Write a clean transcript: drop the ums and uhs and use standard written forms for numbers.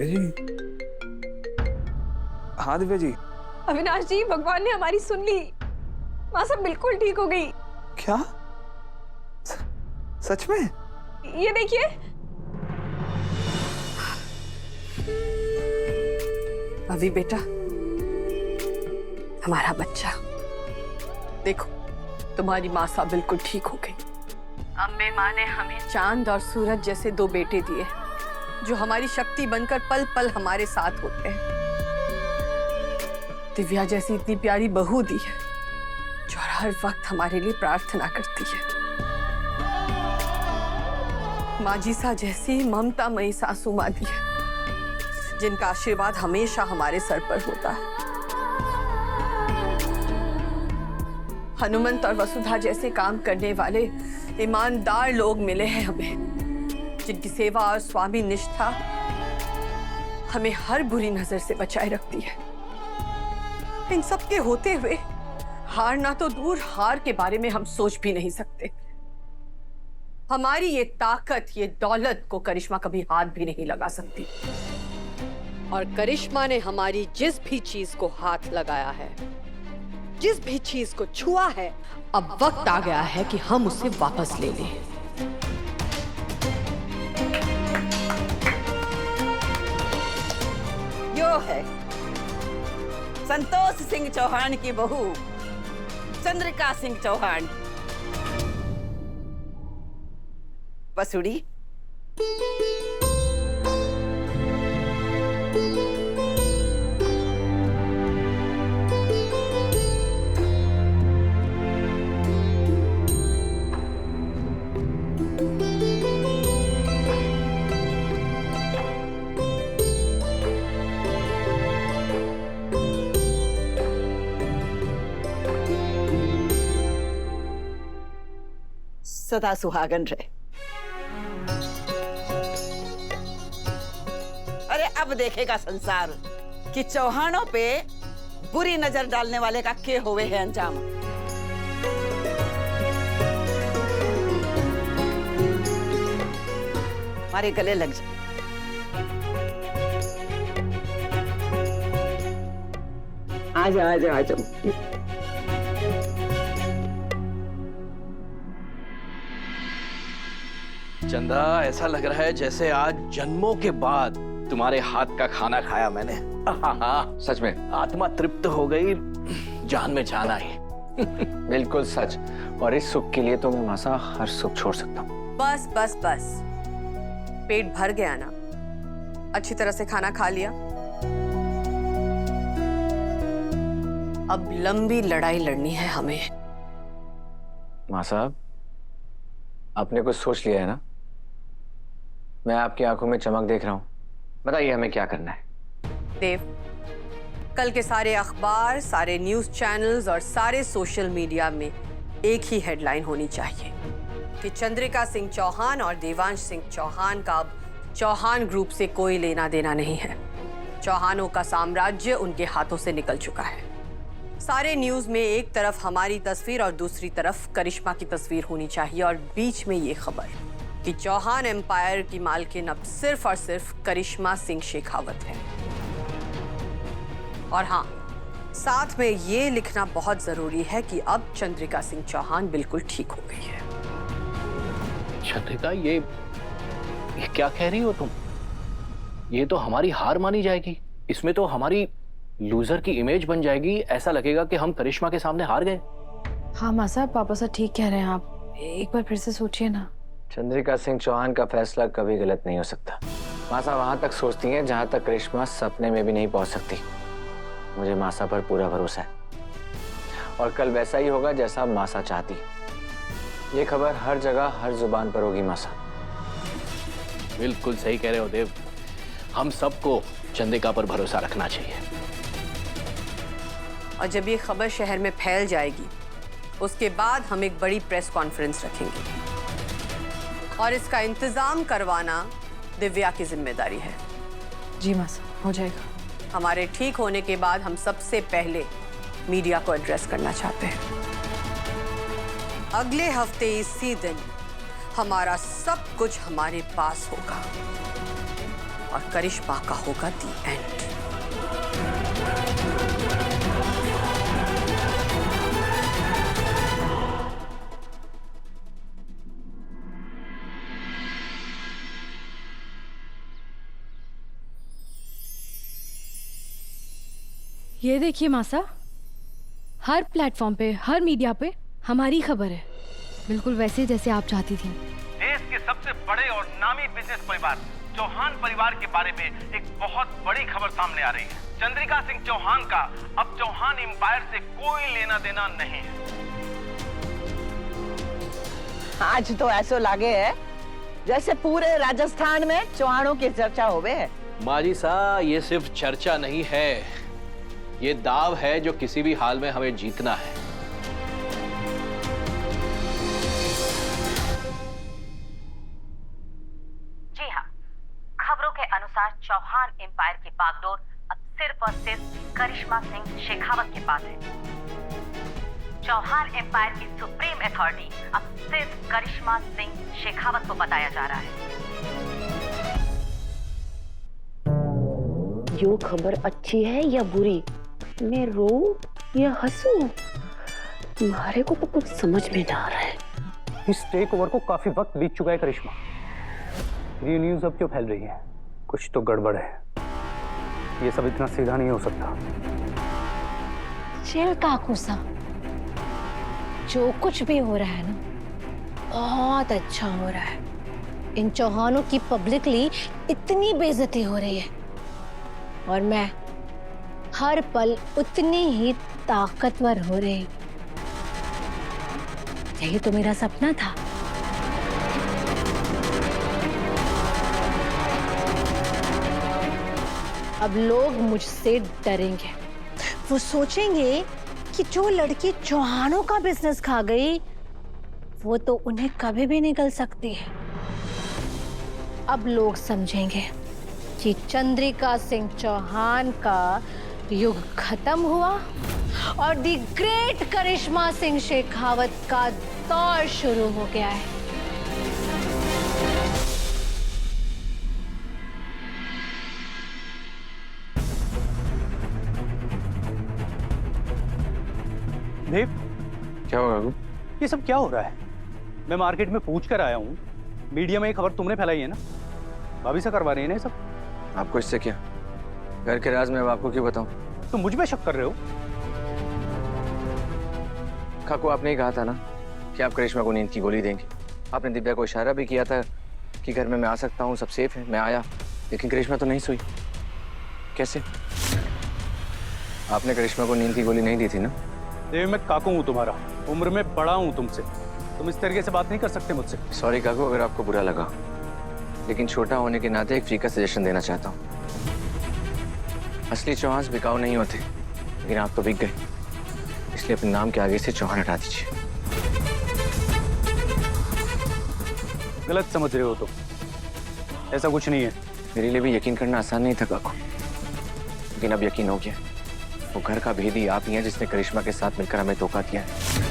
दिव्या जी। हाँ दिव्या जी। अविनाश जी, भगवान ने हमारी सुन ली। माँ सब बिल्कुल ठीक हो गई। क्या? सच में? ये देखिए। अभी बेटा, हमारा बच्चा देखो, तुम्हारी माँ साहब बिल्कुल ठीक हो गई। अम्बे माँ ने हमें चांद और सूरज जैसे दो बेटे दिए, जो हमारी शक्ति बनकर पल पल हमारे साथ होते हैं। दिव्या जैसी इतनी प्यारी बहू दी है, जो हर वक्त हमारे लिए प्रार्थना करती है। माजीसा जैसी ममतामयी सासू माँ दी है, जिनका आशीर्वाद हमेशा हमारे सर पर होता है। हनुमंत और वसुधा जैसे काम करने वाले ईमानदार लोग मिले हैं हमें, जिनकी सेवा और स्वामी निष्ठा हमें हर बुरी नजर से बचाए रखती है। इन सब के होते हुए हार ना तो दूर, हार के बारे में हम सोच भी नहीं सकते। हमारी ये ताकत, ये दौलत को करिश्मा कभी हाथ भी नहीं लगा सकती। और करिश्मा ने हमारी जिस भी चीज को हाथ लगाया है, जिस भी चीज को छुआ है, अब वक्त आ गया है कि हम उसे वापस ले लें। यो है संतोष सिंह चौहान की बहू चंद्रिका सिंह चौहान। वसुड़ी, सदा सुहागन रहे। अरे अब देखेगा संसार कि चौहानों पे बुरी नजर डालने वाले का क्या होवे है अंजाम। हमारे गले लग जाए। आजा आजा आजा। चंदा, ऐसा लग रहा है जैसे आज जन्मों के बाद तुम्हारे हाथ का खाना खाया मैंने। सच में आत्मा तृप्त हो गई, जान में जान आई। बिल्कुल सच। और इस सुख के लिए तो मैं मासा हर सुख छोड़ सकता हूँ। बस बस बस, पेट भर गया ना? अच्छी तरह से खाना खा लिया? अब लंबी लड़ाई लड़नी है हमें। माँ साहब, आपने कुछ सोच लिया है ना? मैं आपकी आंखों में चमक देख रहा हूँ। बताइए हमें क्या करना है? देव, कल के सारे अखबार, सारे न्यूज चैनल्स और सारे सोशल मीडिया में एक ही हेडलाइन होनी चाहिए कि चंद्रिका सिंह चौहान और देवांश सिंह चौहान का अब चौहान ग्रुप से कोई लेना देना नहीं है। चौहानों का साम्राज्य उनके हाथों से निकल चुका है। सारे न्यूज में एक तरफ हमारी तस्वीर और दूसरी तरफ करिश्मा की तस्वीर होनी चाहिए, और बीच में ये खबर कि चौहान एम्पायर की मालकिन अब सिर्फ और सिर्फ करिश्मा सिंह शेखावत है। और हाँ, साथ में ये लिखना बहुत जरूरी है कि अब चंद्रिका सिंह चौहान बिल्कुल ठीक हो गई है। चंद्रिका, ये क्या कह रही हो तुम? ये तो हमारी हार मानी जाएगी। इसमें तो हमारी लूजर की इमेज बन जाएगी। ऐसा लगेगा कि हम करिश्मा के सामने हार गए। हाँ माँ साहब, पापा साहब ठीक कह रहे हैं। आप एक बार फिर से सोचिए ना। चंद्रिका सिंह चौहान का फैसला कभी गलत नहीं हो सकता। माँ साहब वहां तक सोचती हैं जहां तक करिश्मा सपने में भी नहीं पहुंच सकती। मुझे मासा पर पूरा भरोसा है, और कल वैसा ही होगा जैसा मासा चाहती। ये खबर हर जगह हर जुबान पर होगी मासा। बिल्कुल सही कह रहे हो देव। हम सबको चंद्रिका पर भरोसा रखना चाहिए। और जब ये खबर शहर में फैल जाएगी, उसके बाद हम एक बड़ी प्रेस कॉन्फ्रेंस रखेंगे, और इसका इंतजाम करवाना दिव्या की जिम्मेदारी है। जी माँ साहब, हो जाएगा। हमारे ठीक होने के बाद हम सबसे पहले मीडिया को एड्रेस करना चाहते हैं। अगले हफ्ते इसी दिन हमारा सब कुछ हमारे पास होगा, और करिश्मा का होगा दी एंड। ये देखिए मासा, हर प्लेटफॉर्म पे, हर मीडिया पे हमारी खबर है, बिल्कुल वैसे जैसे आप चाहती थी। देश के सबसे बड़े और नामी बिजनेस परिवार चौहान परिवार के बारे में एक बहुत बड़ी खबर सामने आ रही है। चंद्रिका सिंह चौहान का अब चौहान एम्पायर से कोई लेना देना नहीं है। आज तो ऐसा लगे है जैसे पूरे राजस्थान में चौहानों की चर्चा होवे है। माजी सा, ये सिर्फ चर्चा नहीं है, ये दाव है जो किसी भी हाल में हमें जीतना है। जी हाँ, खबरों के अनुसार चौहान एम्पायर की बागडोर अब सिर्फ और सिर्फ करिश्मा सिंह शेखावत के पास है। चौहान एम्पायर की सुप्रीम अथॉरिटी अब सिर्फ करिश्मा सिंह शेखावत को बताया जा रहा है। यो खबर अच्छी है या बुरी? मैं रो या हंसूं? तुम्हारे को तो कुछ समझ में ना आ रहा है। इस टेक ओवर को काफी वक्त बीत चुका है करिश्मा। ये न्यूज अब क्यों फैल रही है? कुछ तो गड़बड़ है। ये सब इतना सीधा नहीं हो सकता। चिल काकूसा, जो कुछ भी हो रहा है ना, बहुत अच्छा हो रहा है। इन चौहानों की पब्लिकली इतनी बेइज्जती हो रही है और मैं हर पल उतनी ही ताकतवर हो रही। यही तो मेरा सपना था। अब लोग मुझसे डरेंगे। वो सोचेंगे कि जो लड़की चौहानों का बिजनेस खा गई, वो तो उन्हें कभी भी निकल सकती है। अब लोग समझेंगे कि चंद्रिका सिंह चौहान का युग खत्म हुआ और दी ग्रेट करिश्मा सिंह शेखावत का दौर शुरू हो गया है। देव, क्या होगा बाबू? ये सब क्या हो रहा है? मैं मार्केट में पूछ कर आया हूँ। मीडिया में ये खबर तुमने फैलाई है ना? भाभी से करवा रही है ना ये सब? आपको इससे क्या? घर के राज में अब आपको क्यों बताऊं? तुम मुझ पे शक कर रहे हो? काकू, आपने ही कहा था ना कि आप करिश्मा को नींद की गोली देंगे। आपने दिव्या को इशारा भी किया था कि घर में मैं आ सकता हूँ, सब सेफ है। मैं आया, लेकिन करिश्मा तो नहीं सोई। कैसे? आपने करिश्मा को नींद की गोली नहीं दी थी ना? देव, मैं काकू हूँ तुम्हारा, उम्र में बड़ा हूँ तुमसे। तुम इस तरीके से बात नहीं कर सकते मुझसे। सॉरी काकू, अगर आपको बुरा लगा, लेकिन छोटा होने के नाते एक फ्री का सजेशन देना चाहता हूँ। असली चौहान बिकाऊ नहीं होते, लेकिन आप तो बिक गए, इसलिए अपने नाम के आगे से चौहान हटा दीजिए। गलत समझ रहे हो तुम, ऐसा कुछ नहीं है। मेरे लिए भी यकीन करना आसान नहीं था काकू, लेकिन अब यकीन हो गया। वो घर का भेदी आप ही हैं जिसने करिश्मा के साथ मिलकर हमें धोखा दिया है।